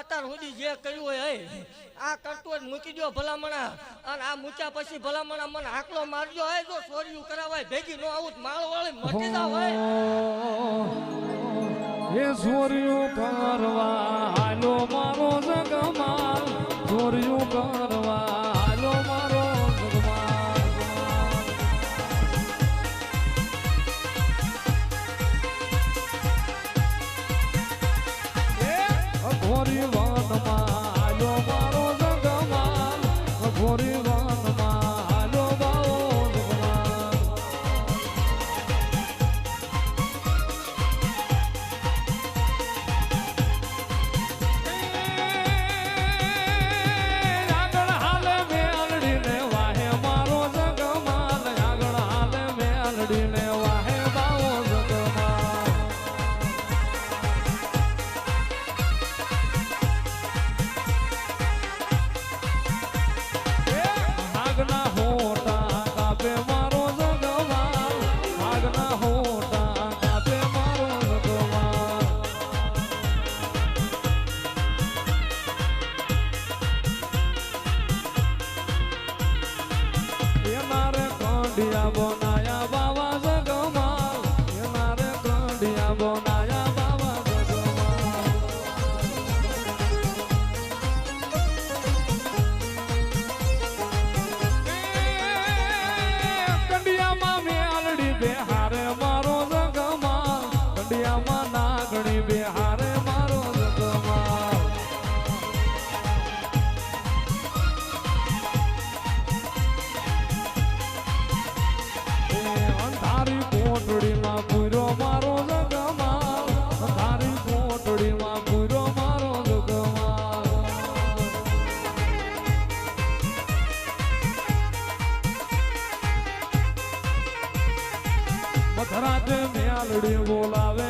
અત્યાર સુધી જે કર્યું હોય આ કરતું જ મૂકી દો ભલામણા અને આ મૂક્યા પછી ભલામણા મને હાકલો મારજો હે જો ચોરીયું કરાવાય ભેગી નો આવું માળ વાળી મટી જાવ હોય એ ચોરીયું કરવા હાલો મારો જગમાલ ચોરીયું કરવા હાલો મારો જગમાલ ઘોરી વાનમાં હાલો મારો જગમાલ ઘોરી વાનમાં હાલો મારો જગમાલ આગળ હાલે મેલડીને વાહે મારો જગમાલ આગળ હાલે મેલડીને વાહે બાવો જગમાલ આગના હોટા કાપે મારો જગમાલ આગના હોટા કાપે મારો જગમાલ એના રે કંડિયા બનાયા બાવા જગમાલ એના રે કંડિયા બનાયા બાવા જગમાલ કંડિયામાં મેલડી બેહારે મારો જગમાલ કંડિયામાં નાગણી બેહારે મારો જગમાલ એ અંધારી કોટડીમાં પૂરો મારો જગમાલ અંધારી કોટડીમાં પૂરો મારો જગમાલ મધરાતે મેલડી બોલાવે